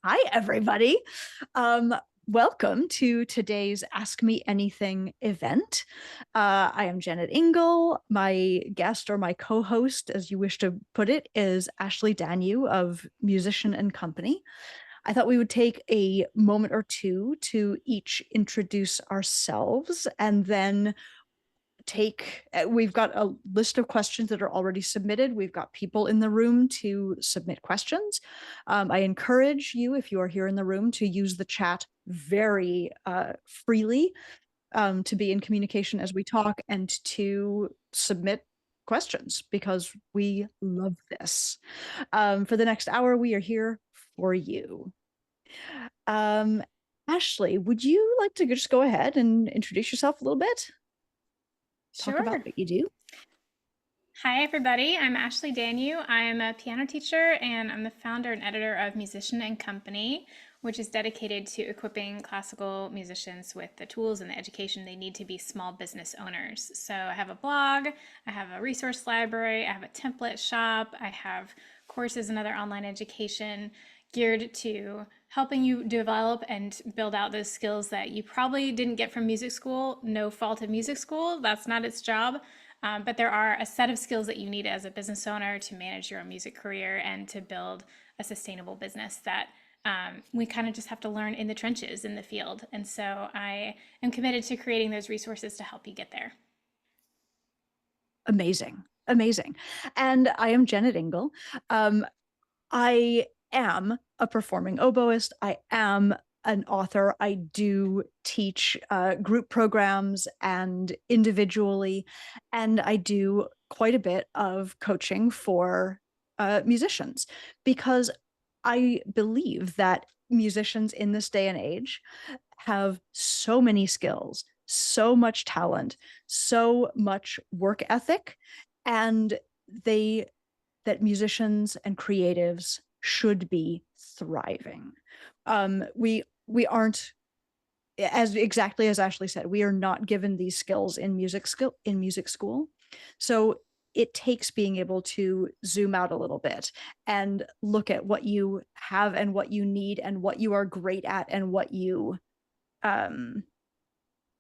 Hi, everybody. Um, Welcome to today's Ask Me Anything event. I am Jennet Ingle. My guest or my co-host, as you wish to put it, is Ashley Danyew of Musician and Company. I thought we would take a moment or two to each introduce ourselves and then we've got a list of questions that are already submitted. We've got people in the room to submit questions. I encourage you, if you are here in the room, to use the chat very freely, to be in communication as we talk and to submit questions because we love this. For the next hour, we are here for you. Um, Ashley, would you like to just go ahead and introduce yourself a little bit? Talk about Sure. what you do. Hi, everybody. I'm Ashley Danyew. I'm a piano teacher and I'm the founder and editor of Musician and Company, which is dedicated to equipping classical musicians with the tools and the education they need to be small business owners. So I have a blog, I have a resource library, I have a template shop, I have courses and other online education geared to helping you develop and build out those skills that you probably didn't get from music school. No fault of music school, that's not its job. But there are a set of skills that you need as a business owner to manage your own music career and to build a sustainable business that we kind of just have to learn in the trenches in the field. And so I am committed to creating those resources to help you get there. Amazing. Amazing. And I am Jennet Ingle. I am a performing oboist. I am an author. I do teach group programs and individually, and I do quite a bit of coaching for musicians because I believe that musicians in this day and age have so many skills, so much talent, so much work ethic, and they that musicians and creatives should be thriving. We aren't, as exactly as Ashley said, we are not given these skills in music school. So it takes being able to zoom out a little bit and look at what you have and what you need and what you are great at and what you um,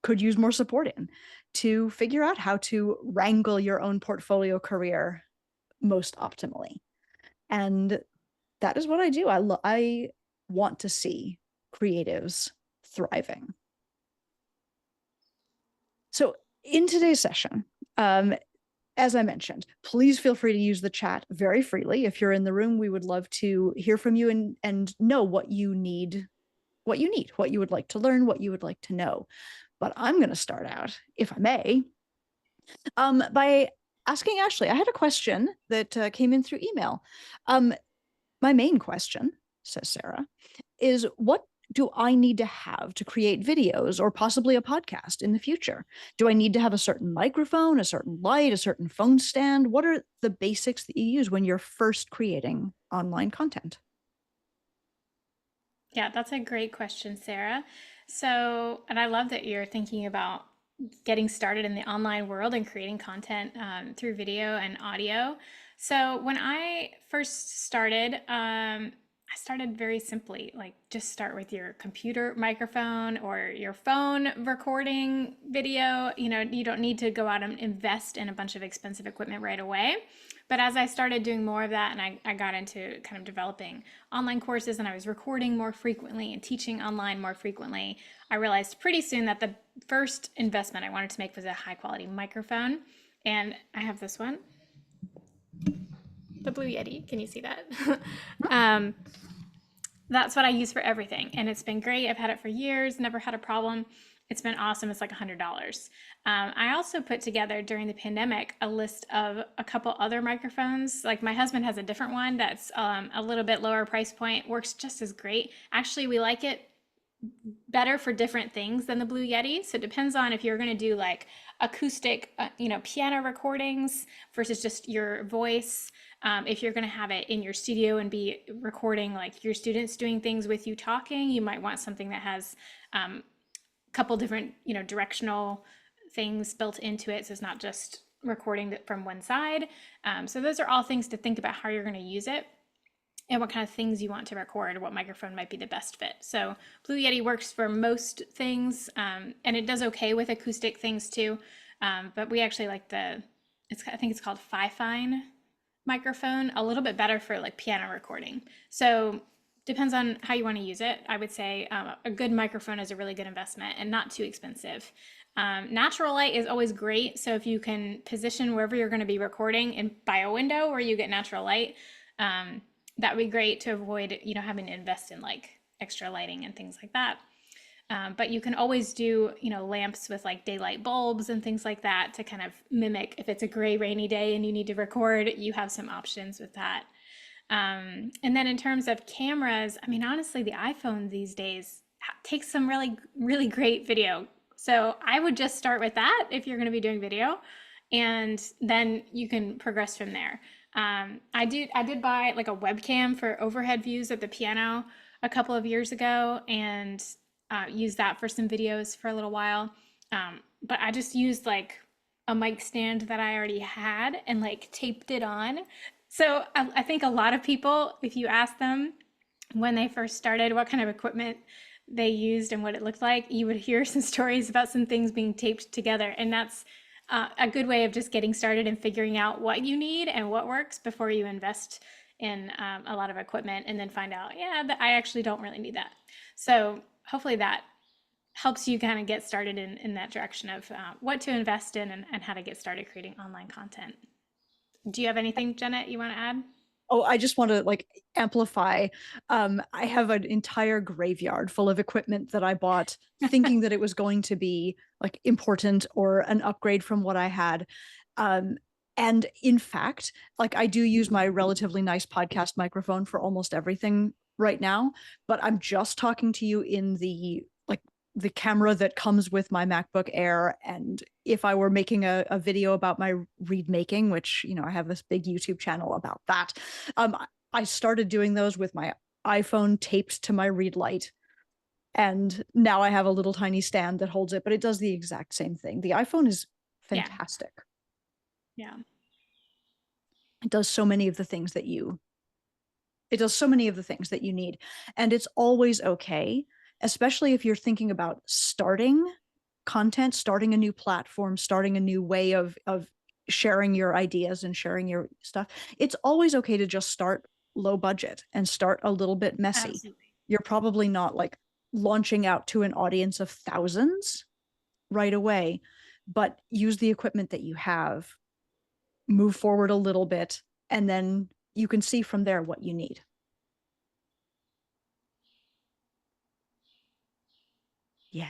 could use more support in to figure out how to wrangle your own portfolio career most optimally. And that is what I do. I want to see creatives thriving. So in today's session, as I mentioned, please feel free to use the chat very freely. If you're in the room, we would love to hear from you and know what you need, what you would like to learn, what you would like to know. But I'm going to start out, if I may, by asking Ashley. I had a question that came in through email. My main question, says Sarah, is what do I need to have to create videos or possibly a podcast in the future? Do I need to have a certain microphone, a certain light, a certain phone stand? What are the basics that you use when you're first creating online content? Yeah, that's a great question, Sarah. So, and I love that you're thinking about getting started in the online world and creating content through video and audio. So, when I first started, I started very simply, like just start with your computer microphone or your phone recording video. You know, you don't need to go out and invest in a bunch of expensive equipment right away. But as I started doing more of that and I got into kind of developing online courses and I was recording more frequently and teaching online more frequently, I realized pretty soon that the first investment I wanted to make was a high quality microphone. And I have this one, the Blue Yeti. Can you see that? um, that's what I use for everything. And it's been great. I've had it for years, never had a problem. It's been awesome. It's like $100. I also put together during the pandemic a list of a couple other microphones. Like my husband has a different one that's a little bit lower price point, works just as great. Actually, we like it better for different things than the Blue Yeti. So it depends on if you're going to do like acoustic, piano recordings versus just your voice. If you're going to have it in your studio and be recording like your students doing things with you talking, you might want something that has a couple different, directional things built into it. So it's not just recording from one side. So those are all things to think about how you're going to use it. and what kind of things you want to record, what microphone might be the best fit. So Blue Yeti works for most things, and it does okay with acoustic things too. But we actually like I think it's called Fifine microphone, a little bit better for like piano recording. So depends on how you want to use it. I would say a good microphone is a really good investment and not too expensive. Natural light is always great. So if you can position wherever you're going to be recording and by a window where you get natural light, that would be great to avoid, having to invest in like extra lighting and things like that. But you can always do, lamps with like daylight bulbs and things like that to kind of mimic if it's a gray, rainy day and you need to record, you have some options with that. And then in terms of cameras, I mean, honestly, the iPhone these days takes some really, really great video. So I would just start with that if you're going to be doing video, and then you can progress from there. I did buy like a webcam for overhead views of the piano a couple of years ago, and use that for some videos for a little while. But I just used like a mic stand that I already had and like taped it on. So I think a lot of people, if you ask them when they first started what kind of equipment they used and what it looked like, you would hear some stories about some things being taped together. And that's a good way of just getting started and figuring out what you need and what works before you invest in a lot of equipment and then find out, yeah, that I actually don't really need that. So hopefully that helps you kind of get started in that direction of what to invest in and how to get started creating online content. Do you have anything, Jennet, you want to add? Oh, I just want to like amplify. I have an entire graveyard full of equipment that I bought thinking that it was going to be like important or an upgrade from what I had. And in fact, like I do use my relatively nice podcast microphone for almost everything right now, but I'm just talking to you in the camera that comes with my MacBook Air. And if I were making a video about my reed making, which, I have this big YouTube channel about that, I started doing those with my iPhone taped to my reed light. And now I have a little tiny stand that holds it, but it does the exact same thing. The iPhone is Yeah. fantastic. Yeah. It does so many of the things that you need. And it's always okay, especially if you're thinking about starting content, starting a new platform, starting a new way of sharing your ideas and sharing your stuff. It's always okay to just start low budget and start a little bit messy. Absolutely. You're probably not like launching out to an audience of thousands right away, but use the equipment that you have, move forward a little bit, and then you can see from there what you need. Yeah.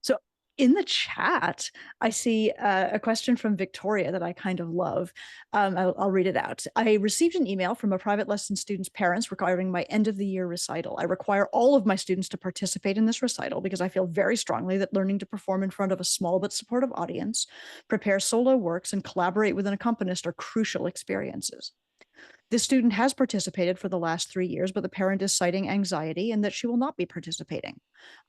So in the chat, I see a question from Victoria that I kind of love. I'll read it out. I received an email from a private lesson student's parents regarding my end of the year recital. I require all of my students to participate in this recital because I feel very strongly that learning to perform in front of a small but supportive audience, prepare solo works, and collaborate with an accompanist are crucial experiences. This student has participated for the last 3 years, but the parent is citing anxiety and that she will not be participating.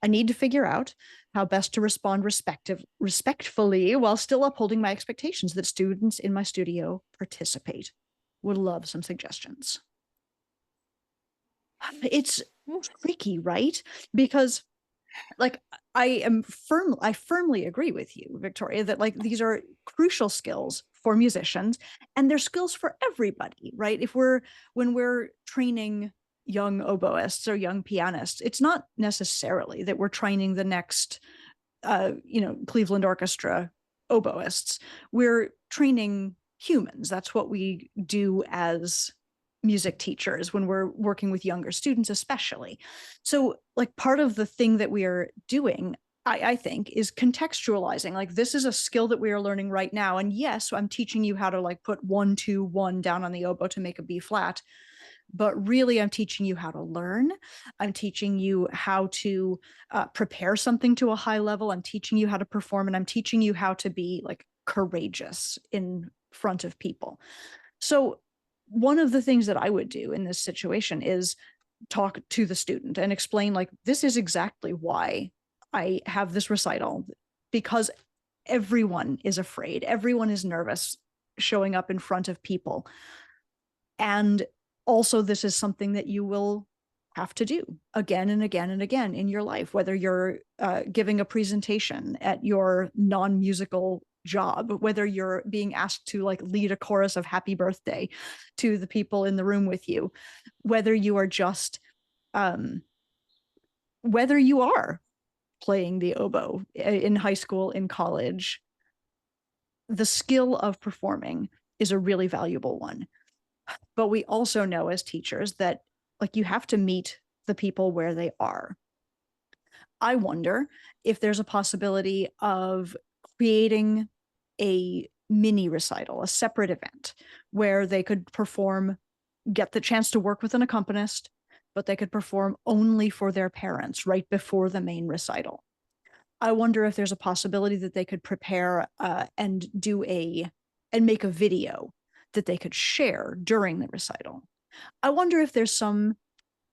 I need to figure out how best to respond respectfully while still upholding my expectations that students in my studio participate. Would love some suggestions. It's tricky, right? Because like I firmly agree with you, Victoria, that like these are crucial skills for musicians and they're skills for everybody, right? When we're training young oboists or young pianists, it's not necessarily that we're training the next Cleveland Orchestra oboists. We're training humans. That's what we do as music teachers when we're working with younger students, especially. So, like, part of the thing that we are doing, I think, is contextualizing. Like, this is a skill that we are learning right now. And yes, I'm teaching you how to like put 1, 2, 1 down on the oboe to make a B flat. But really, I'm teaching you how to learn. I'm teaching you how to prepare something to a high level. I'm teaching you how to perform, and I'm teaching you how to be like courageous in front of people. So one of the things that I would do in this situation is talk to the student and explain, like, this is exactly why I have this recital, because everyone is afraid, everyone is nervous showing up in front of people. And Also, this is something that you will have to do again and again and again in your life, whether you're giving a presentation at your non-musical job, whether you're being asked to like lead a chorus of happy birthday to the people in the room with you, whether you are just um, whether you are playing the oboe in high school, in college, the skill of performing is a really valuable one. But we also know as teachers that like you have to meet the people where they are. I wonder if there's a possibility of creating a mini recital, a separate event where they could perform, get the chance to work with an accompanist, but they could perform only for their parents right before the main recital. I wonder if there's a possibility that they could prepare and do and make a video that they could share during the recital. I wonder if there's some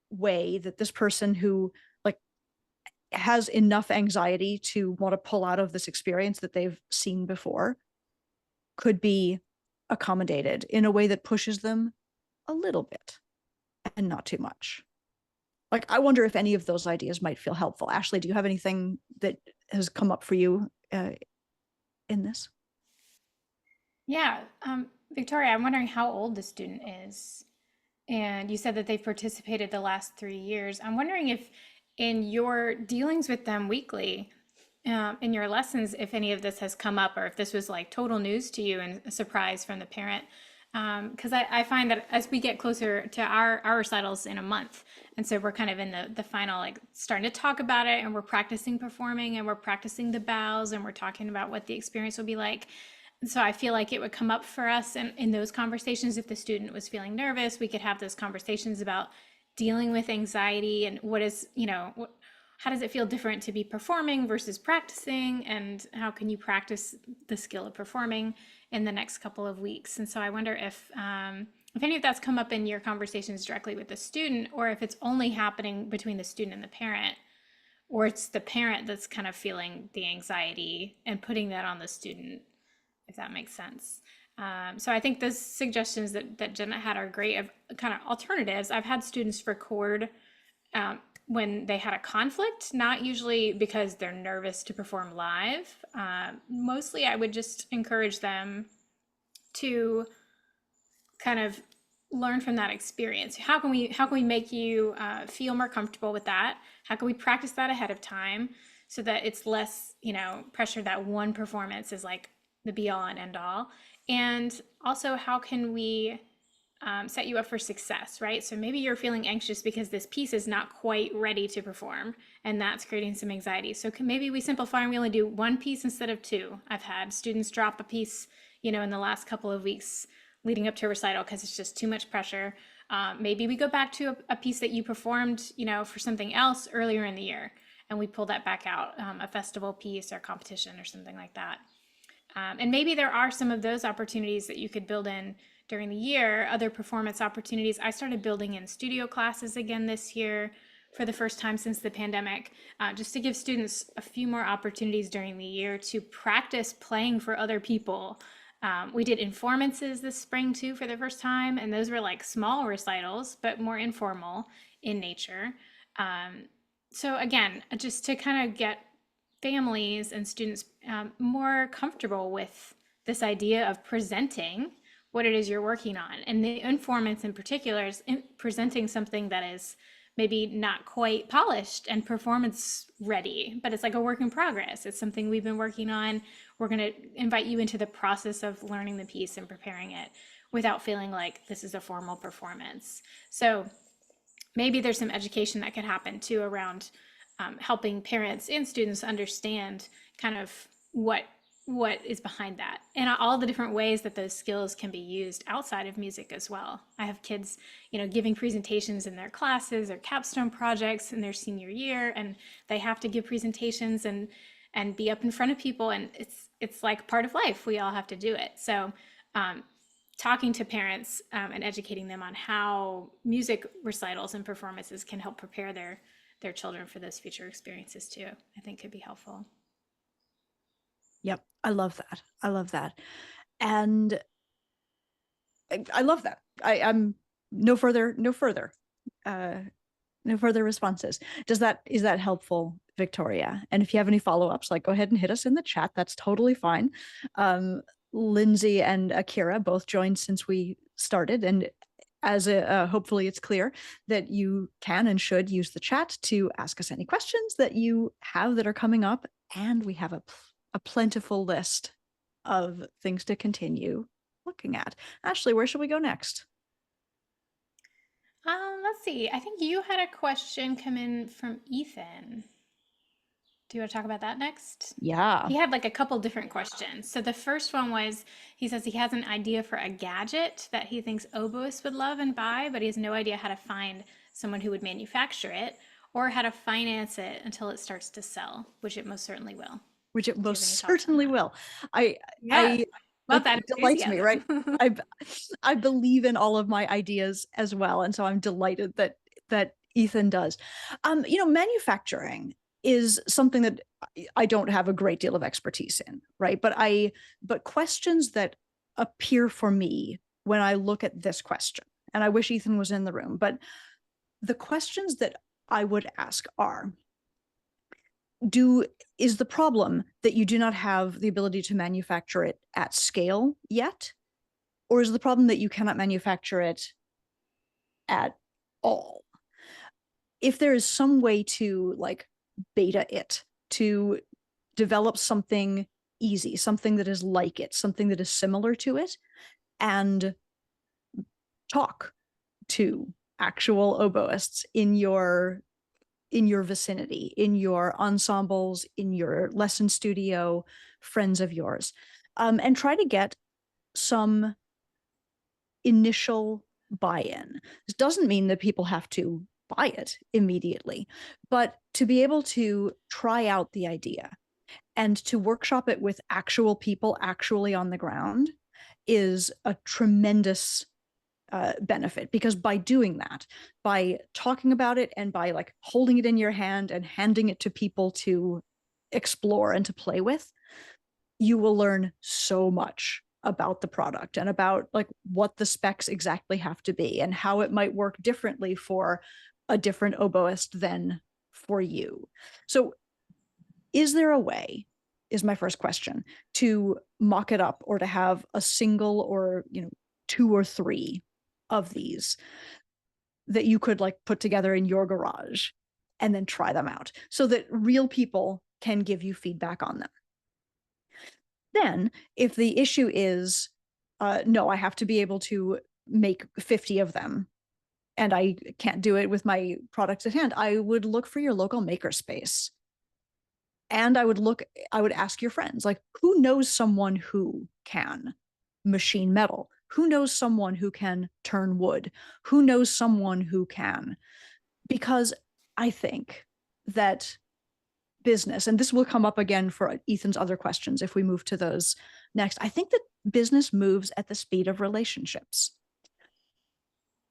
way that this person who like has enough anxiety to want to pull out of this experience that they've seen before could be accommodated in a way that pushes them a little bit and not too much. Like, I wonder if any of those ideas might feel helpful. Ashley, do you have anything that has come up for you in this? Yeah, Victoria, I'm wondering how old the student is. And you said that they've participated the last 3 years. I'm wondering if in your dealings with them weekly, in your lessons, if any of this has come up or if this was like total news to you and a surprise from the parent. Because I find that as we get closer to our recitals in a month, and so we're kind of in the final, like starting to talk about it, and we're practicing performing and we're practicing the bows and we're talking about what the experience will be like. So I feel like it would come up for us in those conversations. If the student was feeling nervous, we could have those conversations about dealing with anxiety and what is, how does it feel different to be performing versus practicing, and how can you practice the skill of performing in the next couple of weeks. And so I wonder if any of that's come up in your conversations directly with the student, or if it's only happening between the student and the parent, or it's the parent that's kind of feeling the anxiety and putting that on the student, if that makes sense. So I think those suggestions that Jennet had are great of kind of alternatives. I've had students record when they had a conflict, not usually because they're nervous to perform live. Mostly I would just encourage them to kind of learn from that experience. How can we make you feel more comfortable with that? How can we practice that ahead of time so that it's less, pressure that one performance is like the be all and end all? And also, how can we set you up for success, right? So maybe you're feeling anxious because this piece is not quite ready to perform, and that's creating some anxiety. So maybe we simplify and we only do one piece instead of two. I've had students drop a piece, in the last couple of weeks leading up to a recital because it's just too much pressure. Maybe we go back to a piece that you performed, for something else earlier in the year, and we pull that back out, a festival piece or competition or something like that. And maybe there are some of those opportunities that you could build in during the year, other performance opportunities. I started building in studio classes again this year for the first time since the pandemic, just to give students a few more opportunities during the year to practice playing for other people. We did informances this spring too for the first time, and those were like small recitals, but more informal in nature. So again, just to kind of get families and students more comfortable with this idea of presenting what it is you're working on. And the informant in particular is presenting something that is maybe not quite polished and performance ready, but it's like a work in progress. It's something we've been working on. We're going to invite you into the process of learning the piece and preparing it without feeling like this is a formal performance. So maybe there's some education that could happen too around helping parents and students understand kind of what is behind that, and all the different ways that those skills can be used outside of music as well. I have kids, giving presentations in their classes or capstone projects in their senior year, and they have to give presentations and be up in front of people, and it's like part of life. We all have to do it. So talking to parents and educating them on how music recitals and performances can help prepare their children for those future experiences too, I think could be helpful. Yep. I love that. I love that. And I love that. I'm no further, uh, no further responses. Is that helpful, Victoria? And if you have any follow-ups, like go ahead and hit us in the chat. That's totally fine. Um, Lindsay and Akira both joined since we started, and as hopefully it's clear that you can and should use the chat to ask us any questions that you have that are coming up, and we have a plentiful list of things to continue looking at. Ashley, where should we go next? Let's see. I think you had a question come in from Ethan. Do you want to talk about that next? Yeah. He had like a couple different questions. So the first one was he says he has an idea for a gadget that he thinks oboists would love and buy, but he has no idea how to find someone who would manufacture it or how to finance it until it starts to sell, which it most certainly will. Which it Do you most have any thoughts on certainly that? will. I Yeah. I Love like that it delights me, right? enthusiasm. I I believe in all of my ideas as well, and so I'm delighted that Ethan does. Manufacturing is something that I don't have a great deal of expertise in, right? But questions that appear for me when I look at this question, and I wish Ethan was in the room, but the questions that I would ask are do is the problem that you do not have the ability to manufacture it at scale yet, or is the problem that you cannot manufacture it at all? If there is some way to like beta it, to develop something easy, something that is like it, something that is similar to it, and talk to actual oboists in your vicinity, in your ensembles, in your lesson studio, friends of yours, and try to get some initial buy-in. This doesn't mean that people have to buy it immediately, but to be able to try out the idea and to workshop it with actual people actually on the ground is a tremendous benefit, because by doing that, by talking about it and by like holding it in your hand and handing it to people to explore and to play with, you will learn so much about the product and about like what the specs exactly have to be and how it might work differently for a different oboist than for you. So is there a way, is my first question, to mock it up or to have a single or two or three of these that you could like put together in your garage and then try them out so that real people can give you feedback on them? Then if the issue is no, I have to be able to make 50 of them and I can't do it with my products at hand, I would look for your local makerspace. And I would ask your friends, like, who knows someone who can machine metal? Who knows someone who can turn wood? Who knows someone who can? Because I think that business, and this will come up again for Ethan's other questions if we move to those next, I think that business moves at the speed of relationships.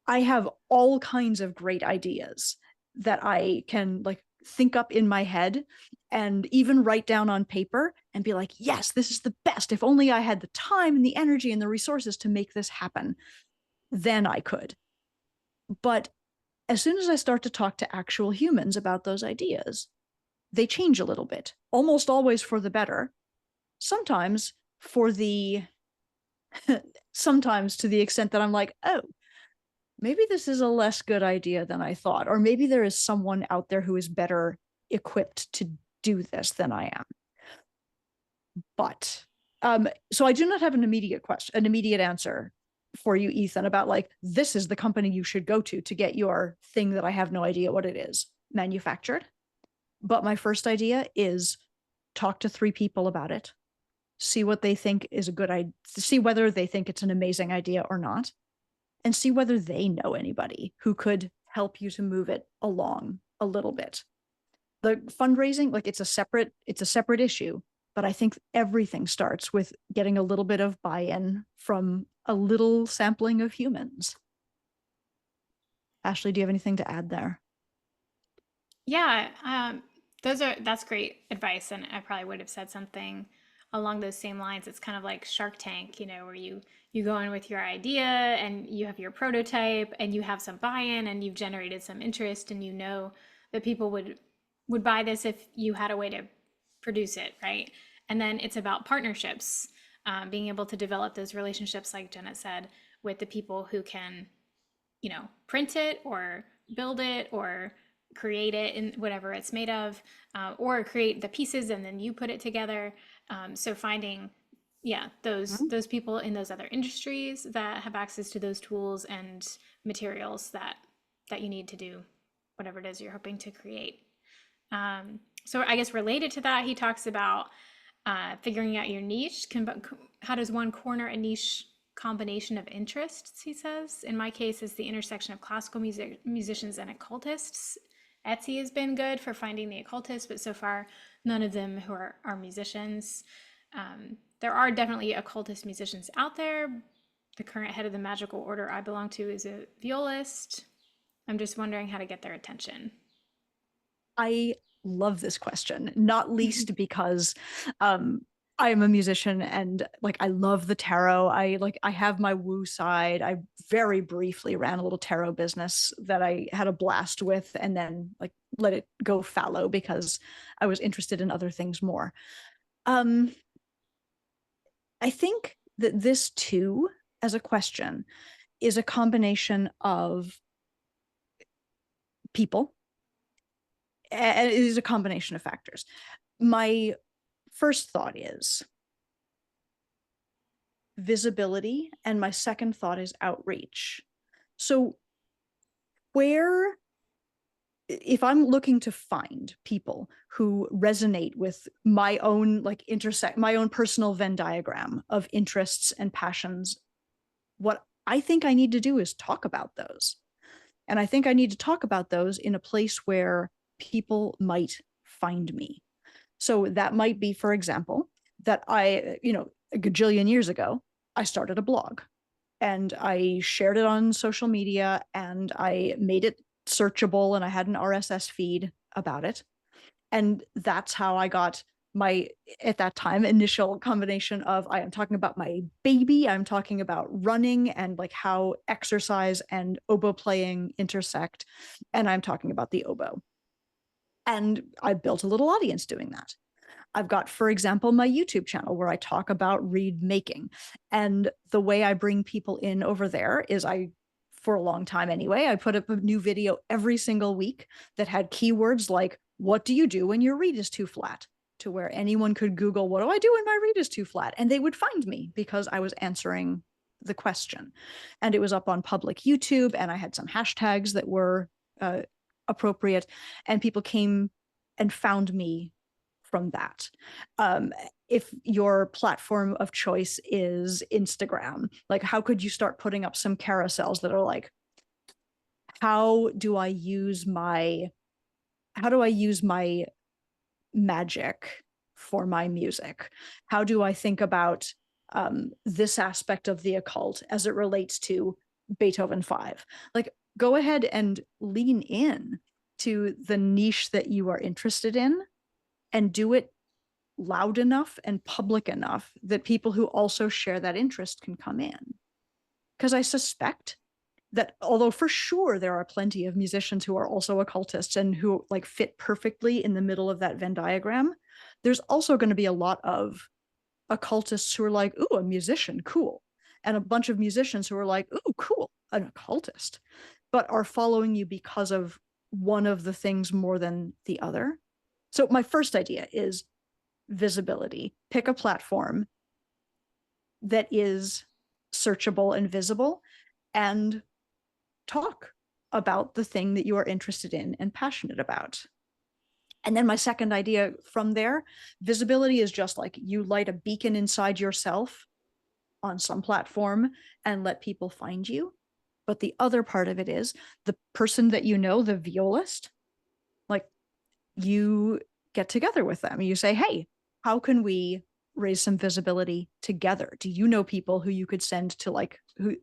I have all kinds of great ideas that I can like think up in my head and even write down on paper and be like, yes, this is the best. If only I had the time and the energy and the resources to make this happen, then I could. But as soon as I start to talk to actual humans about those ideas, they change a little bit, almost always for the better, sometimes for the sometimes to the extent that I'm like, oh, maybe this is a less good idea than I thought, or maybe there is someone out there who is better equipped to do this than I am. But so I do not have an immediate answer for you, Ethan, about like, this is the company you should go to get your thing that I have no idea what it is manufactured. But my first idea is talk to 3 people about it, see what they think is a good idea, see whether they think it's an amazing idea or not, and see whether they know anybody who could help you to move it along a little bit. The fundraising, like it's a separate issue, but I think everything starts with getting a little bit of buy-in from a little sampling of humans. Ashley, do you have anything to add there? Yeah, that's great advice, and I probably would have said something along those same lines, it's kind of like Shark Tank, where you go in with your idea and you have your prototype and you have some buy-in and you've generated some interest and that people would buy this if you had a way to produce it, right? And then it's about partnerships, being able to develop those relationships, like Jennet said, with the people who can, print it or build it or create it in whatever it's made of, or create the pieces and then you put it together. So finding, yeah, those people in those other industries that have access to those tools and materials that you need to do whatever it is you're hoping to create. So I guess related to that, he talks about figuring out your niche. How does one corner a niche combination of interests, he says. In my case, is the intersection of classical musicians and occultists. Etsy has been good for finding the occultists, but so far, none of them who are musicians. There are definitely occultist musicians out there. The current head of the magical order I belong to is a violist. I'm just wondering how to get their attention. I love this question, not least because I am a musician and like I love the tarot. I have my woo side. I very briefly ran a little tarot business that I had a blast with and then like let it go fallow because I was interested in other things more. I think that this too, as a question, is a combination of people. And it is a combination of factors. My first thought is visibility, and my second thought is outreach. So if I'm looking to find people who resonate with my own my own personal Venn diagram of interests and passions, what I think I need to do is talk about those. And I think I need to talk about those in a place where people might find me. So that might be, for example, that a gajillion years ago, I started a blog and I shared it on social media and I made it searchable and I had an RSS feed about it. And that's how I got my, at that time, initial combination of I am talking about my baby, I'm talking about running and like how exercise and oboe playing intersect. And I'm talking about the oboe. And I built a little audience doing that. I've got, for example, my YouTube channel where I talk about reed making. And the way I bring people in over there is for a long time anyway, I put up a new video every single week that had keywords like, what do you do when your reed is too flat? To where anyone could Google, what do I do when my reed is too flat? And they would find me because I was answering the question. And it was up on public YouTube, and I had some hashtags that were appropriate, and people came and found me from that. If your platform of choice is Instagram, like how could you start putting up some carousels that are like, how do I use my magic for my music? How do I think about this aspect of the occult as it relates to Beethoven 5? Like, go ahead and lean in to the niche that you are interested in and do it loud enough and public enough that people who also share that interest can come in. Because I suspect that although for sure there are plenty of musicians who are also occultists and who like fit perfectly in the middle of that Venn diagram, there's also going to be a lot of occultists who are like, ooh, a musician, cool. And a bunch of musicians who are like, ooh, cool, an occultist, but are following you because of one of the things more than the other. So my first idea is visibility. Pick a platform that is searchable and visible and talk about the thing that you are interested in and passionate about. And then my second idea from there, visibility is just like you light a beacon inside yourself on some platform and let people find you. But the other part of it is the person that you know, the violist, like you get together with them. You say, hey, how can we raise some visibility together? Do you know people who you could send to who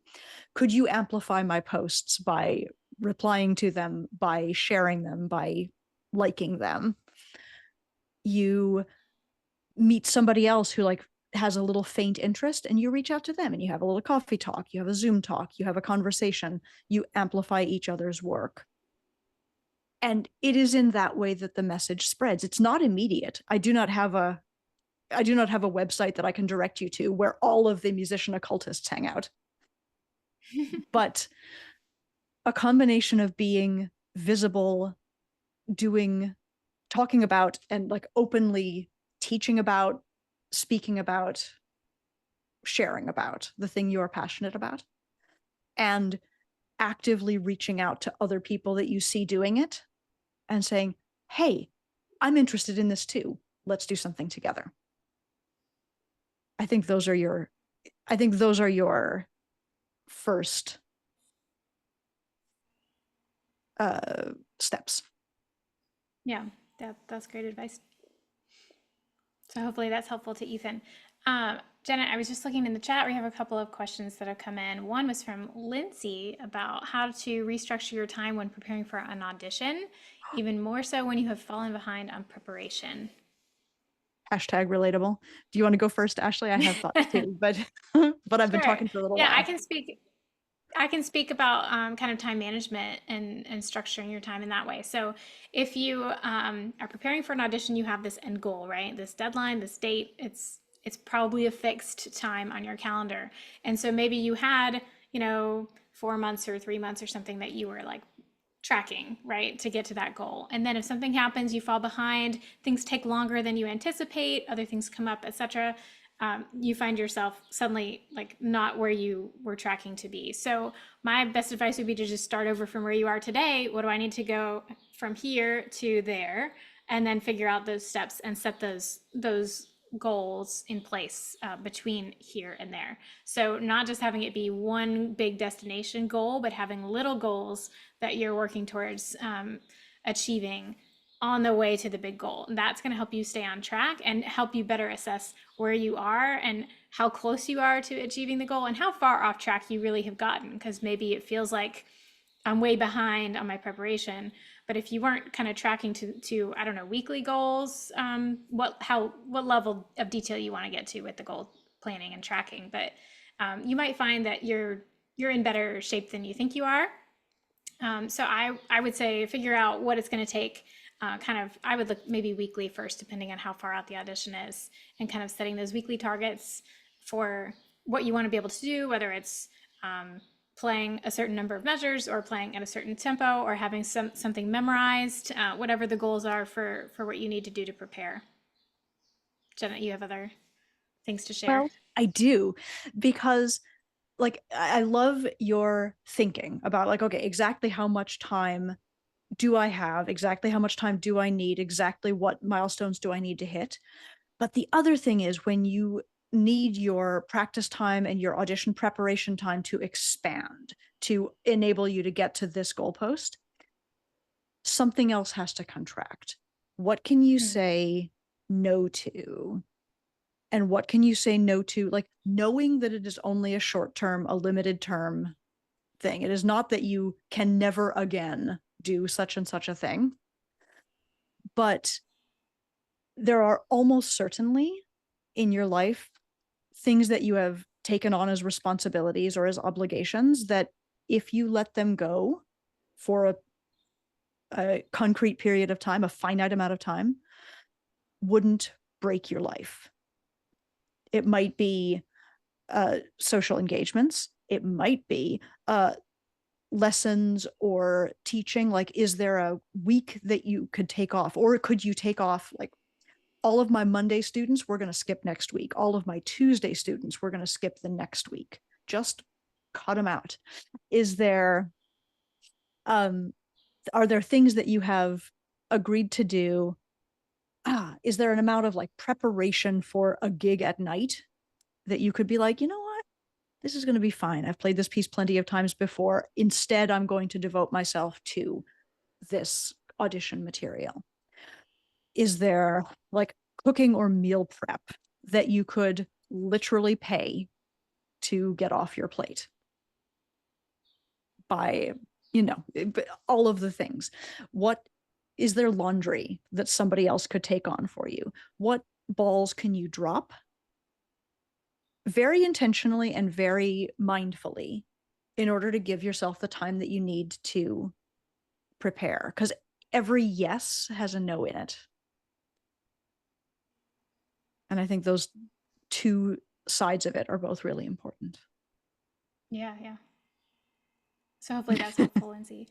could you amplify my posts by replying to them, by sharing them, by liking them? You meet somebody else who like has a little faint interest, and you reach out to them and you have a little coffee talk, you have a Zoom talk, you have a conversation, you amplify each other's work. And it is in that way that the message spreads. It's not immediate. I do not have a website that I can direct you to where all of the musician occultists hang out. But a combination of being visible, doing, talking about, and like openly teaching about, speaking about, sharing about the thing you are passionate about, and actively reaching out to other people that you see doing it and saying, hey, I'm interested in this too. Let's do something together. I think those are your I think those are your first steps. Yeah, that's great advice. So hopefully that's helpful to Ethan. Jenna, I was just looking in the chat. We have a couple of questions that have come in. One was from Lindsay about how to restructure your time when preparing for an audition, even more so when you have fallen behind on preparation. Hashtag relatable. Do you want to go first, Ashley? I have thoughts too, but but I've been Sure. talking for a little Yeah, I while. can speak. I can speak about kind of time management and structuring your time in that way. So, if you are preparing for an audition, you have this end goal, right? This deadline, this date. It's probably a fixed time on your calendar, and so maybe you had 4 months or 3 months or something that you were like tracking, right, to get to that goal. And then if something happens, you fall behind, things take longer than you anticipate, other things come up, etc. You find yourself suddenly like not where you were tracking to be. So my best advice would be to just start over from where you are today. What do I need to go from here to there? And then figure out those steps and set those goals in place between here and there. So not just having it be one big destination goal, but having little goals that you're working towards achieving on the way to the big goal. And that's going to help you stay on track and help you better assess where you are and how close you are to achieving the goal and how far off track you really have gotten. Because maybe it feels like I'm way behind on my preparation. But if you weren't kind of tracking to I don't know, weekly goals, what level of detail you want to get to with the goal planning and tracking. But you might find that you're in better shape than you think you are. So I would say figure out what it's going to take. I would look maybe weekly first, depending on how far out the audition is, and kind of setting those weekly targets for what you want to be able to do, whether it's playing a certain number of measures or playing at a certain tempo or having something memorized, whatever the goals are for what you need to do to prepare. Jenna, you have other things to share? Well, I do, because like I love your thinking about like, okay, exactly how much time do I have? Exactly how much time do I need? Exactly what milestones do I need to hit? But the other thing is when you need your practice time and your audition preparation time to expand to enable you to get to this goalpost, something else has to contract. What can you Mm. say no to? And what can you say no to? Like knowing that it is only a short term, a limited term thing. It is not that you can never again do such and such a thing, but there are almost certainly in your life things that you have taken on as responsibilities or as obligations that if you let them go for a concrete period of time, a finite amount of time, wouldn't break your life. It might be social engagements. It might be lessons or teaching. Like, is there a week that you could take off? Or could you take off like all of my Monday students, we're going to skip next week. All of my Tuesday students, we're going to skip the next week. Just cut them out. Is there, um, are there things that you have agreed to do? Is there an amount of like preparation for a gig at night that you could be like, you know what? This is going to be fine. I've played this piece plenty of times before. Instead, I'm going to devote myself to this audition material. Is there like cooking or meal prep that you could literally pay to get off your plate by, all of the things? What is there laundry that somebody else could take on for you? What balls can you drop very intentionally and very mindfully in order to give yourself the time that you need to prepare? Because every yes has a no in it. And I think those two sides of it are both really important. Yeah, yeah. So hopefully that's helpful, Lindsay.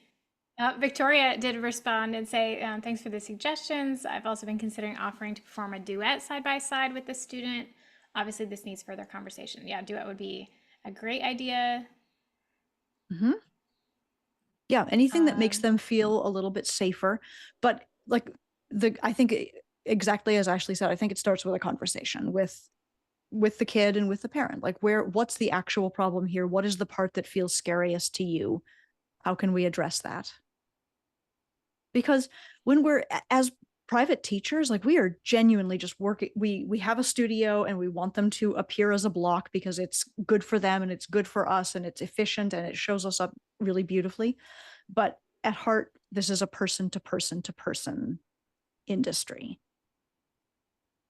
Victoria did respond and say, thanks for the suggestions. I've also been considering offering to perform a duet side by side with the student. Obviously, this needs further conversation. Yeah, duet would be a great idea. Mm-hmm. Yeah, anything that makes Um, them feel a little bit safer. But like I think exactly as Ashley said, I think it starts with a conversation with the kid and with the parent. Like what's the actual problem here? What is the part that feels scariest to you? How can we address that? Because when we're as private teachers, like we are genuinely just working, we have a studio and we want them to appear as a block because it's good for them and it's good for us and it's efficient and it shows us up really beautifully. But at heart, this is a person to person to person industry,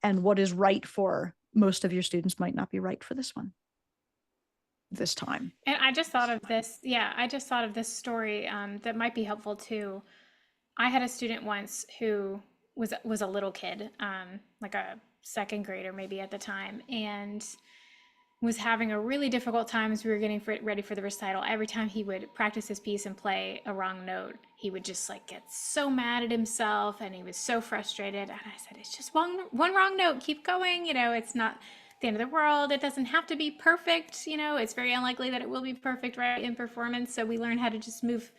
and what is right for most of your students might not be right for this time. and I just thought of this. Yeah, I just thought of this story that might be helpful too. I had a student once who was a little kid, like a second grader maybe at the time, and was having a really difficult time as we were getting ready for the recital. Every time he would practice his piece and play a wrong note, he would just like get so mad at himself and he was so frustrated. And I said, it's just one wrong note, keep going. You know, it's not the end of the world. It doesn't have to be perfect. You know, it's very unlikely that it will be perfect, right, in performance. So we learn how to just move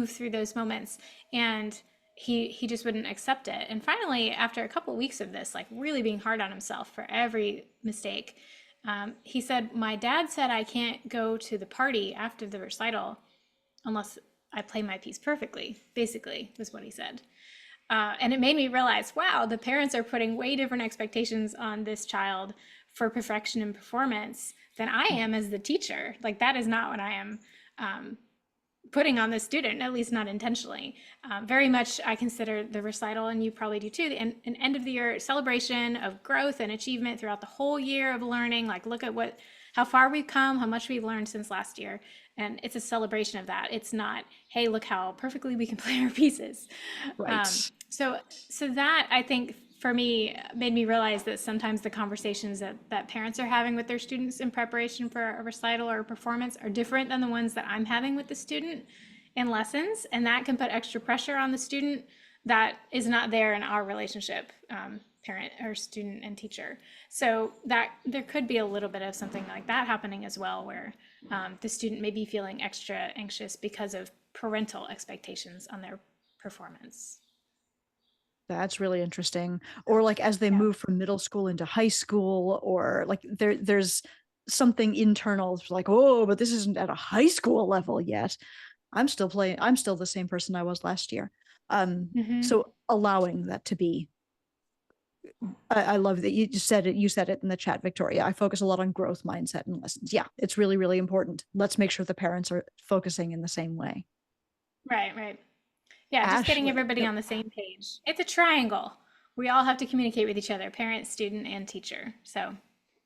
through those moments. And he just wouldn't accept it. And finally, after a couple of weeks of this, like really being hard on himself for every mistake, he said, my dad said I can't go to the party after the recital unless I play my piece perfectly, basically, was what he said. And it made me realize, wow, the parents are putting way different expectations on this child for perfection and performance than I am as the teacher. Like, that is not what I am putting on the student, at least not intentionally. Very much, I consider the recital, and you probably do too, an end of the year celebration of growth and achievement throughout the whole year of learning. Like, look at how far we've come, how much we've learned since last year. And it's a celebration of that. It's not, hey, look how perfectly we can play our pieces. Um, Right. so, so that I think for me made me realize that sometimes the conversations that parents are having with their students in preparation for a recital or a performance are different than the ones that I'm having with the student in lessons. And that can put extra pressure on the student that is not there in our relationship, parent or student and teacher. So that there could be a little bit of something like that happening as well, where the student may be feeling extra anxious because of parental expectations on their performance. That's really interesting. Or like as they Yeah. move from middle school into high school, or like there's something internal like, oh, but this isn't at a high school level yet. I'm still the same person I was last year. Mm-hmm. So allowing that to be, I love that you just said it. You said it in the chat, Victoria. I focus a lot on growth mindset and lessons. Yeah, it's really, really important. Let's make sure the parents are focusing in the same way. Right, right. Yeah, just getting Ashley. everybody Yep. on the same page. It's a triangle. We all have to communicate with each other, parent, student, and teacher. So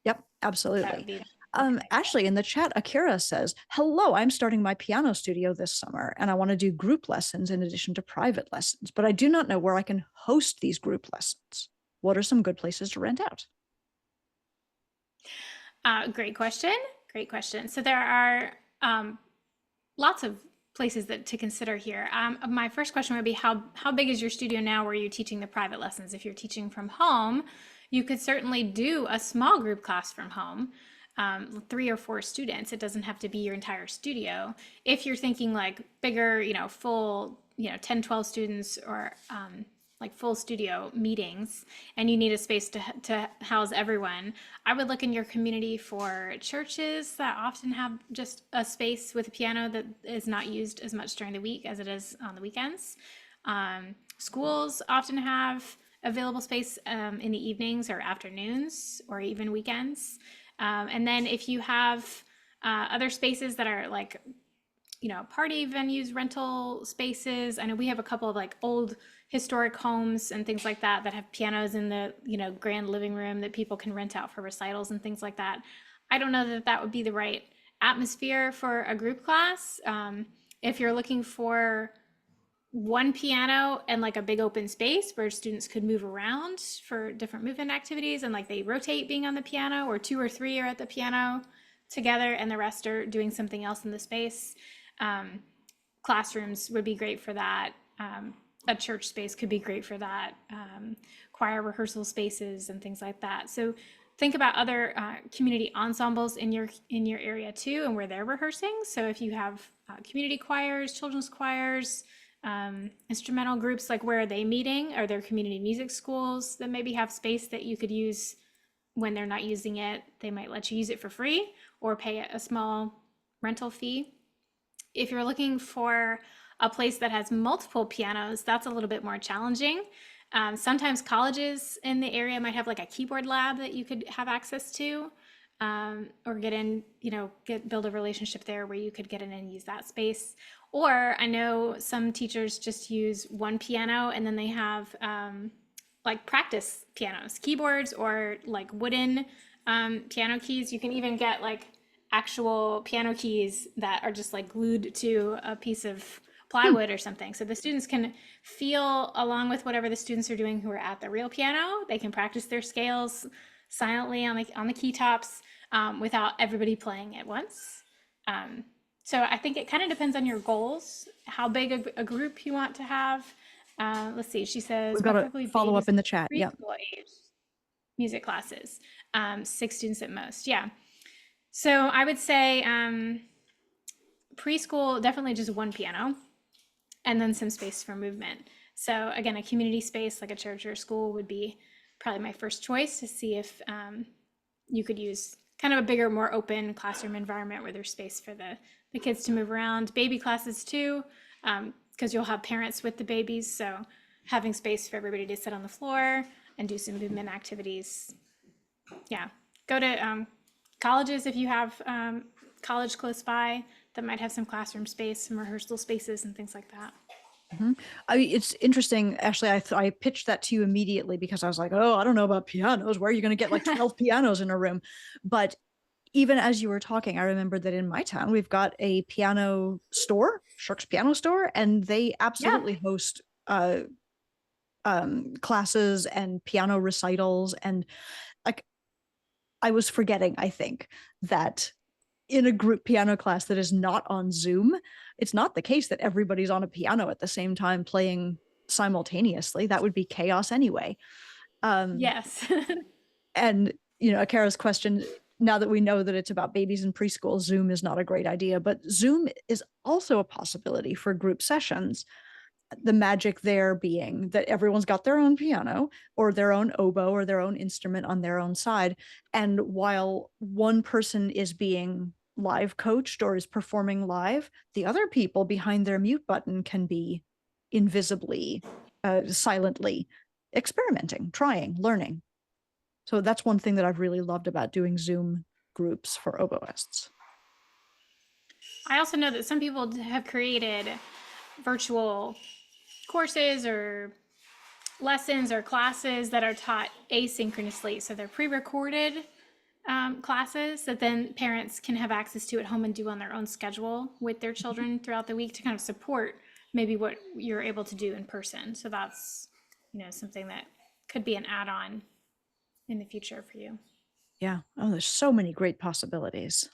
Yep, that would absolutely. be the triangle. Ashley, in the chat, Akira says, hello, I'm starting my piano studio this summer and I want to do group lessons in addition to private lessons, but I do not know where I can host these group lessons. What are some good places to rent out? Great question. Great question. So there are lots of places that to consider here. My first question would be how big is your studio now where you're teaching the private lessons? If you're teaching from home, you could certainly do a small group class from home, 3 or 4 students. It doesn't have to be your entire studio. If you're thinking like bigger, full, 10, 12 students, or like full studio meetings, and you need a space to house everyone, I would look in your community for churches that often have just a space with a piano that is not used as much during the week as it is on the weekends. Schools often have available space in the evenings or afternoons or even weekends. And then if you have other spaces that are like party venues, rental spaces. I know we have a couple of like old historic homes and things like that that have pianos in the, grand living room that people can rent out for recitals and things like that. I don't know that that would be the right atmosphere for a group class. If you're looking for one piano and like a big open space where students could move around for different movement activities and like they rotate being on the piano, or two or three are at the piano together and the rest are doing something else in the space. Classrooms would be great for that. A church space could be great for that. Choir rehearsal spaces and things like that. So think about other community ensembles in your area too, and where they're rehearsing. So if you have community choirs, children's choirs, instrumental groups, like where are they meeting? Are there community music schools that maybe have space that you could use when they're not using it? They might let you use it for free or pay a small rental fee. If you're looking for a place that has multiple pianos, that's a little bit more challenging. Sometimes colleges in the area might have like a keyboard lab that you could have access to, or get in, build a relationship there where you could get in and use that space. Or I know some teachers just use one piano and then they have like practice pianos, keyboards, or like wooden piano keys. You can even get like actual piano keys that are just like glued to a piece of plywood or something. So the students can feel along with whatever the students are doing who are at the real piano. They can practice their scales silently on the key tops without everybody playing at once. So I think it kind of depends on your goals, how big a group you want to have. Let's see, she says We've got a preferably follow babies up in and the chat. Yeah. preschool age music classes, 6 students at most. Yeah. So I would say preschool, definitely just one piano and then some space for movement. So again, a community space like a church or a school would be probably my first choice, to see if you could use kind of a bigger, more open classroom environment where there's space for the kids to move around. Baby classes too, because you'll have parents with the babies. So having space for everybody to sit on the floor and do some movement activities. Yeah, go to colleges if you have college close by that might have some classroom space, some rehearsal spaces and things like that. It's interesting, Ashley. I pitched that to you immediately because I was like, oh, I don't know about pianos. Where are you going to get like 12 pianos in a room? But even as you were talking, I remembered that in my town, we've got a piano store, Shirk's Piano Store, and they Yeah. absolutely host classes and piano recitals. And like, I was forgetting, I think, that in a group piano class that is not on Zoom, it's not the case that everybody's on a piano at the same time playing simultaneously. That would be chaos anyway. Yes. And, Akara's question, now that we know that it's about babies in preschool, Zoom is not a great idea, but Zoom is also a possibility for group sessions. The magic there being that everyone's got their own piano or their own oboe or their own instrument on their own side. And while one person is being live coached or is performing live, the other people behind their mute button can be invisibly, silently experimenting, trying, learning. So that's one thing that I've really loved about doing Zoom groups for oboists. I also know that some people have created virtual courses or lessons or classes that are taught asynchronously. So they're pre-recorded classes that then parents can have access to at home and do on their own schedule with their children throughout the week to kind of support maybe what you're able to do in person. So that's, something that could be an add-on in the future for you. Yeah. Oh, there's so many great possibilities.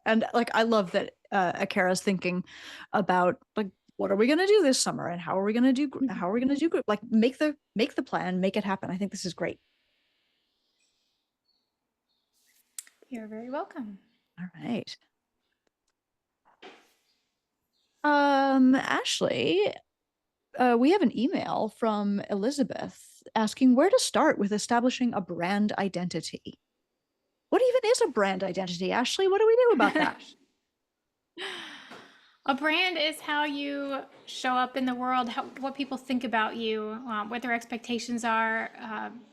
And like, I love that Akara's thinking about like, what are we going to do this summer and how are we going to do group, like make the plan, make it happen. I think this is great. You're very welcome. All right. Ashley, we have an email from Elizabeth asking where to start with establishing a brand identity. What even is a brand identity, Ashley? What do we do about that? A brand is how you show up in the world, what people think about you, what their expectations are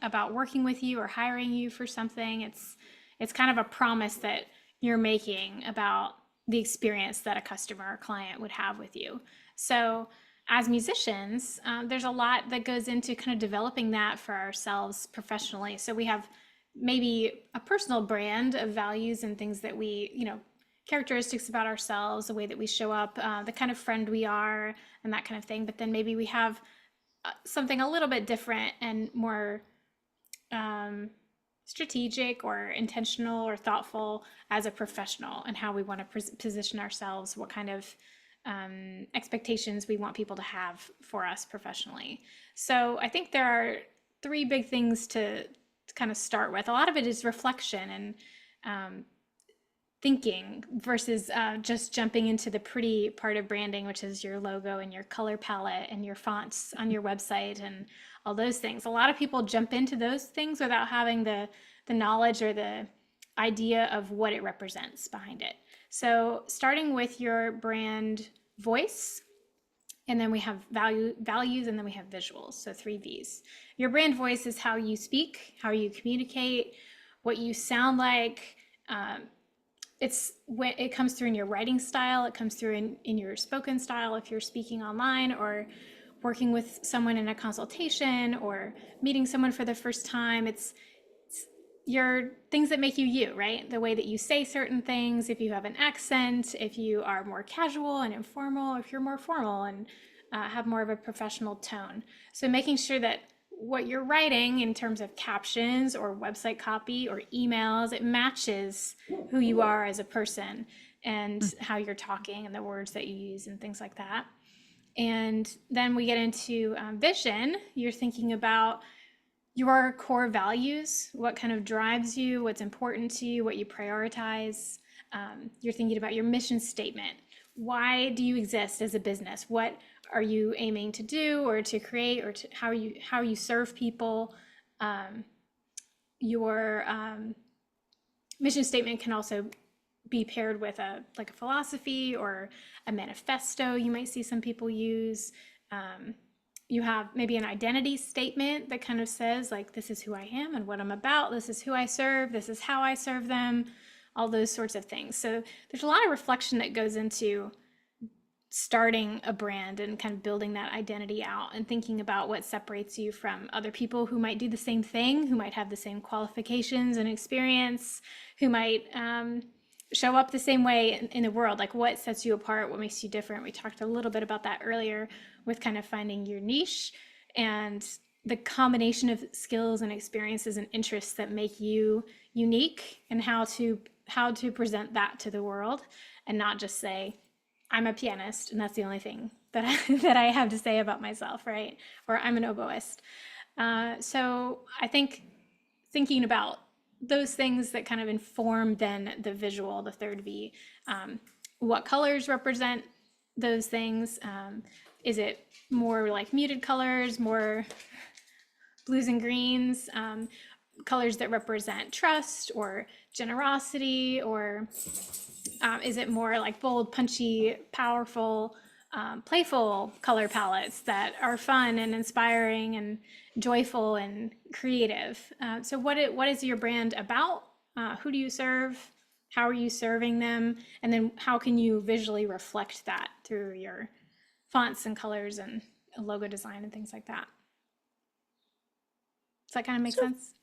about working with you or hiring you for something. It's kind of a promise that you're making about the experience that a customer or client would have with you. So as musicians, there's a lot that goes into kind of developing that for ourselves professionally. So we have maybe a personal brand of values and things that we, characteristics about ourselves, the way that we show up, the kind of friend we are, and that kind of thing. But then maybe we have something a little bit different and more um, strategic or intentional or thoughtful as a professional, and how we want to position ourselves, what kind of expectations we want people to have for us professionally. So I think there are three big things to kind of start with. A lot of it is reflection and thinking versus just jumping into the pretty part of branding, which is your logo and your color palette and your fonts on your website and all those things. A lot of people jump into those things without having the knowledge or the idea of what it represents behind it. So starting with your brand voice, and then we have values, and then we have visuals. So 3 V's. Your brand voice is how you speak, how you communicate, what you sound like. It's when it comes through in your writing style, it comes through in your spoken style if you're speaking online or working with someone in a consultation or meeting someone for the first time. It's your things that make you, right? The way that you say certain things, if you have an accent, if you are more casual and informal, if you're more formal and have more of a professional tone. So making sure that what you're writing in terms of captions or website copy or emails, it matches who you are as a person and how you're talking and the words that you use and things like that. And then we get into vision. You're thinking about your core values, what kind of drives you, what's important to you, what you prioritize. You're thinking about your mission statement. Why do you exist as a business? What are you aiming to do or to create, or to how you serve people? Your mission statement can also be paired with a philosophy or a manifesto. You might see some people use. You have maybe an identity statement that kind of says, like, this is who I am and what I'm about. This is who I serve. This is how I serve them. All those sorts of things. So there's a lot of reflection that goes into starting a brand and kind of building that identity out and thinking about what separates you from other people who might do the same thing, who might have the same qualifications and experience, who might show up the same way in the world. Like, what sets you apart, what makes you different. We talked a little bit about that earlier with kind of finding your niche and the combination of skills and experiences and interests that make you unique, and how to present that to the world, and not just say, I'm a pianist and that's the only thing that that I have to say about myself, right? Or I'm an oboist. So I think thinking about those things that kind of inform then the visual, the 3 V, what colors represent those things. Is it more like muted colors, more blues and greens, colors that represent trust or generosity, or is it more like bold, punchy, powerful, playful color palettes that are fun and inspiring and joyful and creative? So what is your brand about? Who do you serve? How are you serving them? And then how can you visually reflect that through your fonts and colors and logo design and things like that? Does that kind of make sense?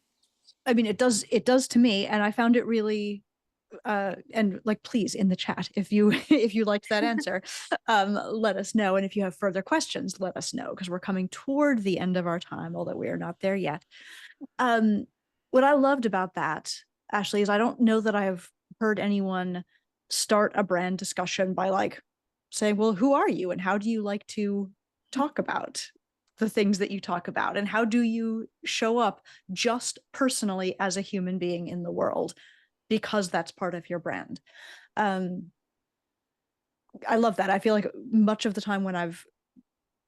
I mean, it does to me, and I found it really and like, please, in the chat, if you if you liked that answer, let us know. And if you have further questions, let us know, because we're coming toward the end of our time, although we are not there yet. What I loved about that, Ashley, is I don't know that I've heard anyone start a brand discussion by like saying, well, who are you and how do you like to talk about the things that you talk about, and how do you show up just personally as a human being in the world, because that's part of your brand. I love that. I feel like much of the time when I've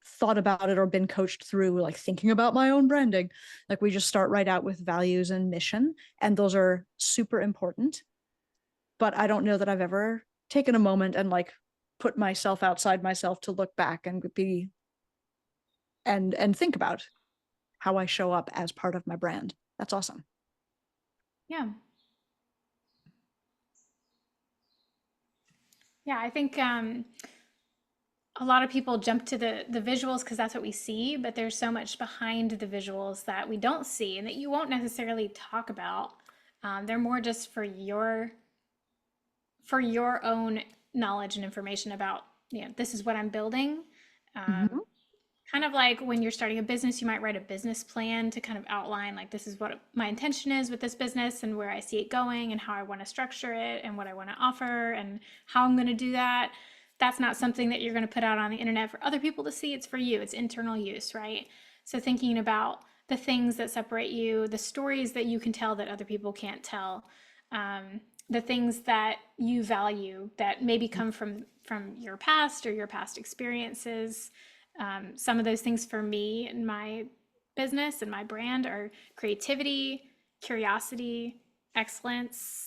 thought about it or been coached through like thinking about my own branding, like, we just start right out with values and mission, and those are super important. But I don't know that I've ever taken a moment and like put myself outside myself to look back and be and think about how I show up as part of my brand. That's awesome. Yeah. Yeah, I think a lot of people jump to the visuals because that's what we see, but there's so much behind the visuals that we don't see and that you won't necessarily talk about. They're more just for your own knowledge and information about, this is what I'm building. Mhm. Kind of like when you're starting a business, you might write a business plan to kind of outline, like, this is what my intention is with this business and where I see it going and how I want to structure it and what I want to offer and how I'm going to do that. That's not something that you're going to put out on the internet for other people to see. It's for you, it's internal use, right? So thinking about the things that separate you, the stories that you can tell that other people can't tell, the things that you value that maybe come from your past or your past experiences. Some of those things for me and my business and my brand are creativity, curiosity, excellence.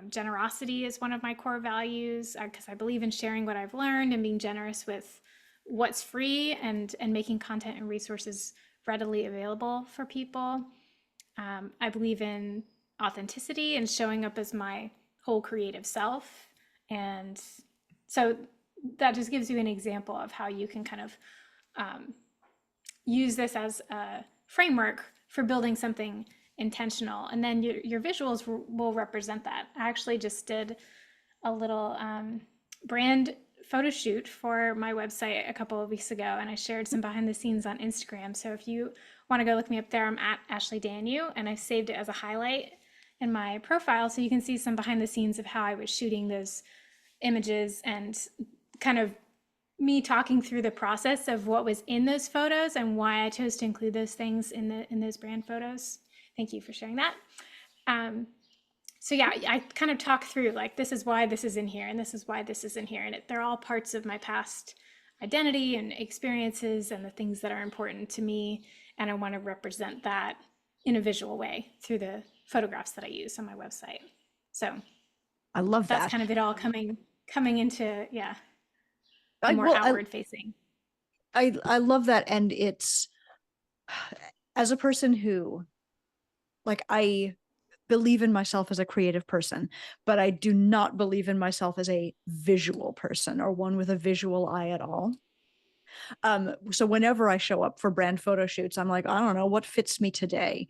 Generosity is one of my core values because I believe in sharing what I've learned and being generous with what's free and making content and resources readily available for people. I believe in authenticity and showing up as my whole creative self. And so that just gives you an example of how you can kind of use this as a framework for building something intentional. And then your visuals will represent that. I actually just did a little brand photo shoot for my website a couple of weeks ago, and I shared some behind the scenes on Instagram. So if you want to go look me up there, I'm at Ashley Danyew, and I saved it as a highlight in my profile so you can see some behind the scenes of how I was shooting those images and kind of me talking through the process of what was in those photos and why I chose to include those things in those brand photos. Thank you for sharing that. So yeah, I kind of talk through, like, this is why this is in here and this is why this is in here, and they're all parts of my past identity and experiences and the things that are important to me, and I want to represent that in a visual way through the photographs that I use on my website. So I love that's that. kind of it all coming into, yeah, a I more well, outward facing. I love that, and it's as a person who, like, I believe in myself as a creative person, but I do not believe in myself as a visual person or one with a visual eye at all. So whenever I show up for brand photo shoots, I'm like, I don't know what fits me today.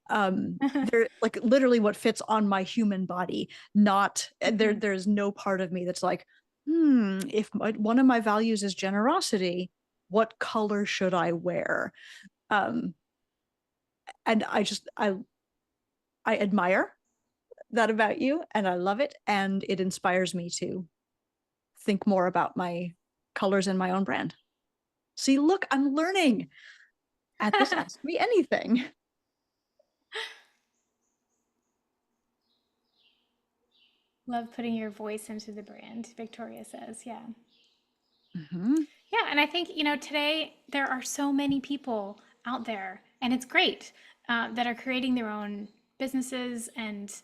They're like literally what fits on my human body, not Mhm. there's no part of me that's like, if one of my values is generosity, what color should I wear? Um, and I admire that about you, and I love it, and it inspires me to think more about my colors in my own brand. See, look, I'm learning at this Ask Me Anything. Love putting your voice into the brand, Victoria says. Yeah. Mhm. Yeah, and I think, today there are so many people out there, and it's great, that are creating their own businesses and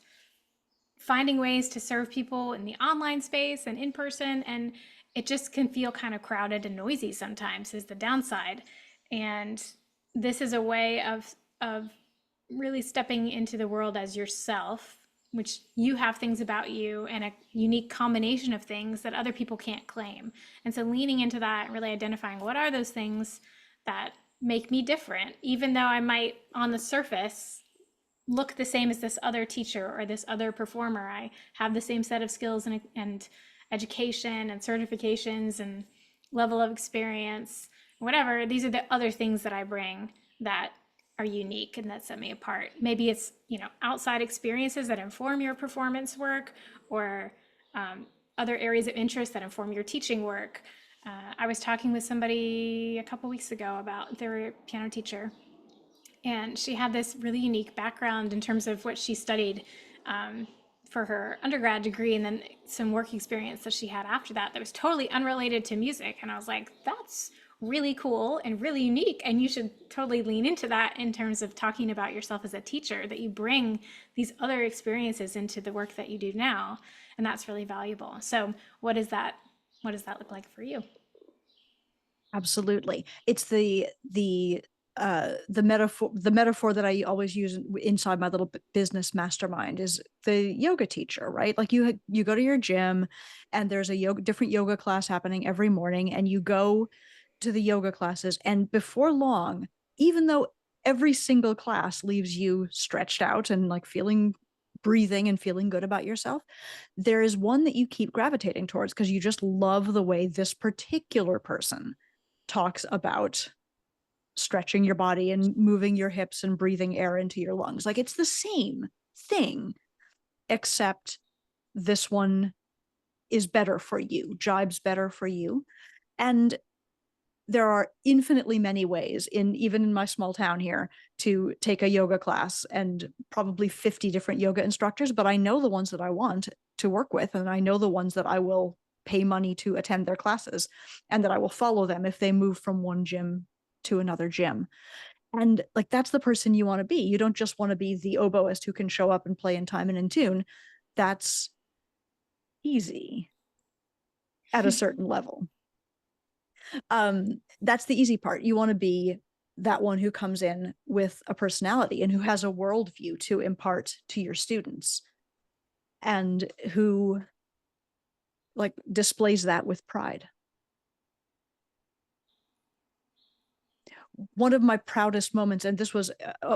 finding ways to serve people in the online space and in person. And it just can feel kind of crowded and noisy sometimes, is the downside. And this is a way of really stepping into the world as yourself, which you have things about you and a unique combination of things that other people can't claim. And so leaning into that and really identifying what are those things that make me different, even though I might on the surface look the same as this other teacher or this other performer. I have the same set of skills and education and certifications and level of experience, whatever. These are the other things that I bring that are unique and that set me apart. Maybe it's, outside experiences that inform your performance work, or other areas of interest that inform your teaching work. I was talking with somebody a couple weeks ago about their piano teacher, and she had this really unique background in terms of what she studied for her undergrad degree, and then some work experience that she had after that was totally unrelated to music. And I was like, that's really cool and really unique. And you should totally lean into that in terms of talking about yourself as a teacher, that you bring these other experiences into the work that you do now. And that's really valuable. So what does that look like for you? Absolutely. It's the the metaphor that I always use inside my little business mastermind is the yoga teacher, right? Like you go to your gym and there's a different yoga class happening every morning, and you go to the yoga classes, and before long, even though every single class leaves you stretched out and like feeling breathing and feeling good about yourself, there is one that you keep gravitating towards because you just love the way this particular person talks about stretching your body and moving your hips and breathing air into your lungs. Like it's the same thing, except this one is better for you, jibes better for you. And there are infinitely many ways even in my small town here to take a yoga class, and probably 50 different yoga instructors, but I know the ones that I want to work with, and I know the ones that I will pay money to attend their classes, and that I will follow them if they move from one gym to another gym. And like that's the person you want to be. You don't just want to be the oboist who can show up and play in time and in tune. That's easy at a certain level. That's the easy part. You want to be that one who comes in with a personality and who has a worldview to impart to your students, and who like displays that with pride. One of my proudest moments, and this was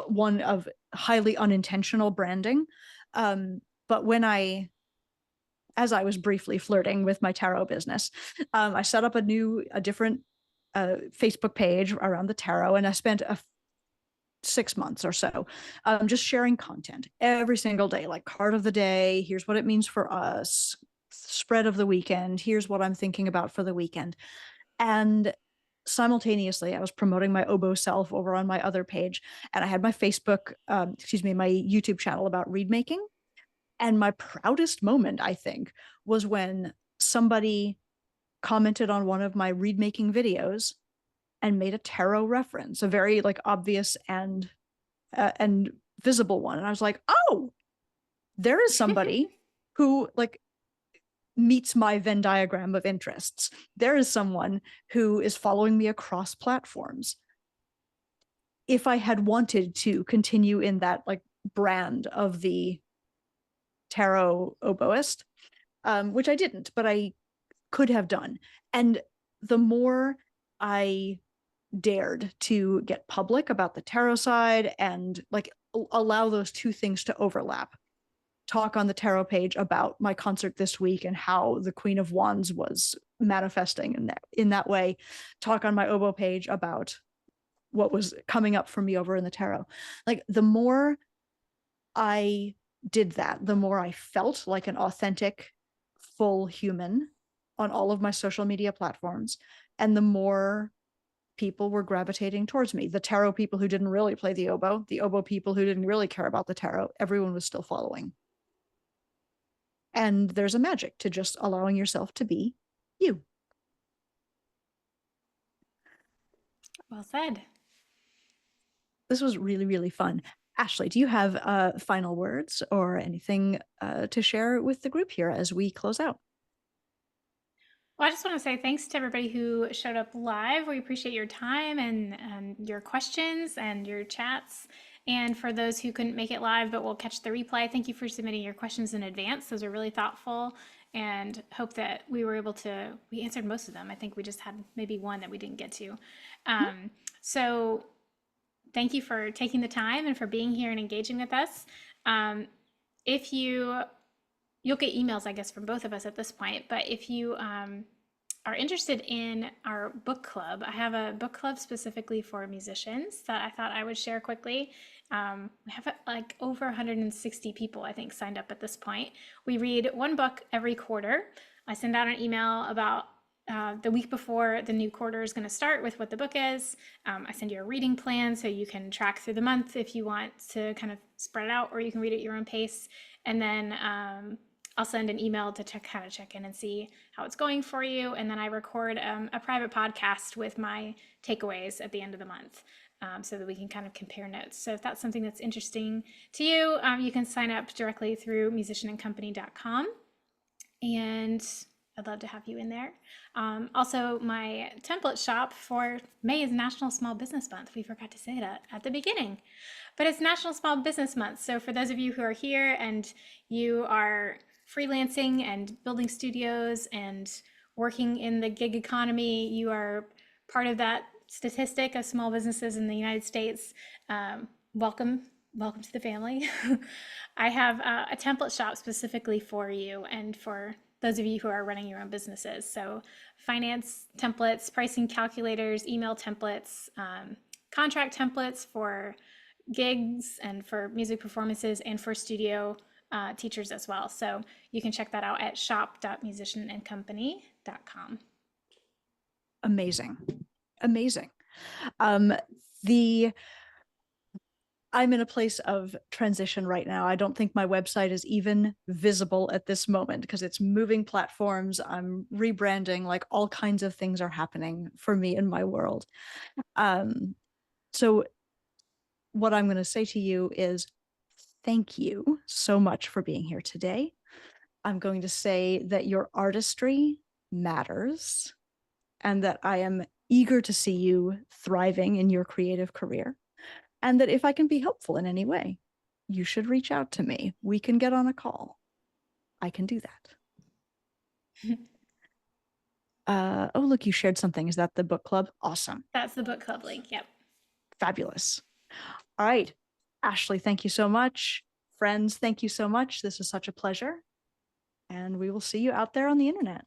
one of highly unintentional branding, but as I was briefly flirting with my tarot business, I set up a different Facebook page around the tarot, and I spent 6 months or so just sharing content every single day, like card of the day, here's what it means for us, spread of the weekend, here's what I'm thinking about for the weekend. And simultaneously, I was promoting my oboe self over on my other page, and I had my my YouTube channel about reed making. And my proudest moment, I think, was when somebody commented on one of my reed making videos and made a tarot reference, a very like obvious and visible one. And I was like, oh, there is somebody who like meets my Venn diagram of interests. There is someone who is following me across platforms. If I had wanted to continue in that like brand of the tarot oboist, which I didn't, but I could have done. And the more I dared to get public about the tarot side and like allow those two things to overlap, talk on the tarot page about my concert this week and how the Queen of Wands was manifesting in that way, talk on my oboe page about what was coming up for me over in the tarot. Like the more I did that, the more I felt like an authentic, full human on all of my social media platforms, and the more people were gravitating towards me. The tarot people who didn't really play the oboe people who didn't really care about the tarot, everyone was still following. And there's a magic to just allowing yourself to be you. Well said. This was really, really fun. Ashley, do you have final words or anything to share with the group here as we close out? Well, I just want to say thanks to everybody who showed up live. We appreciate your time and your questions and your chats. And for those who couldn't make it live but will catch the replay, thank you for submitting your questions in advance. Those are really thoughtful, and hope that we answered most of them. I think we just had maybe one that we didn't get to. So thank you for taking the time and for being here and engaging with us. If you'll get emails, I guess, from both of us at this point. But if you are interested in our book club, I have a book club specifically for musicians that I thought I would share quickly. We have like over 160 people, I think, signed up at this point. We read one book every quarter. I send out an email about the week before the new quarter is going to start with what the book is. I send you a reading plan so you can track through the month if you want to kind of spread it out, or you can read at your own pace. And then I'll send an email to check in and see how it's going for you. And then I record a private podcast with my takeaways at the end of the month, so that we can kind of compare notes. So if that's something that's interesting to you, you can sign up directly through musicianandcompany.com. And I'd love to have you in there. Also, my template shop for May is National Small Business Month. We forgot to say that at the beginning, but it's National Small Business Month. So for those of you who are here and you are freelancing and building studios and working in the gig economy, you are part of that statistic of small businesses in the United States. Welcome, welcome to the family. I have a template shop specifically for you and for those of you who are running your own businesses. So finance templates, pricing calculators, email templates, contract templates for gigs and for music performances and for studio teachers as well. So you can check that out at shop.musicianandcompany.com. Amazing. Amazing. Um, the I'm in a place of transition right now. I don't think my website is even visible at this moment because it's moving platforms. I'm rebranding, like all kinds of things are happening for me in my world. So what I'm going to say to you is thank you so much for being here today. I'm going to say that your artistry matters and that I am eager to see you thriving in your creative career. And that if I can be helpful in any way, you should reach out to me. We can get on a call. I can do that. Oh, look, you shared something. Is that the book club? Awesome. That's the book club link. Yep. Fabulous. All right. Ashley, thank you so much. Friends, thank you so much. This is such a pleasure. And we will see you out there on the internet.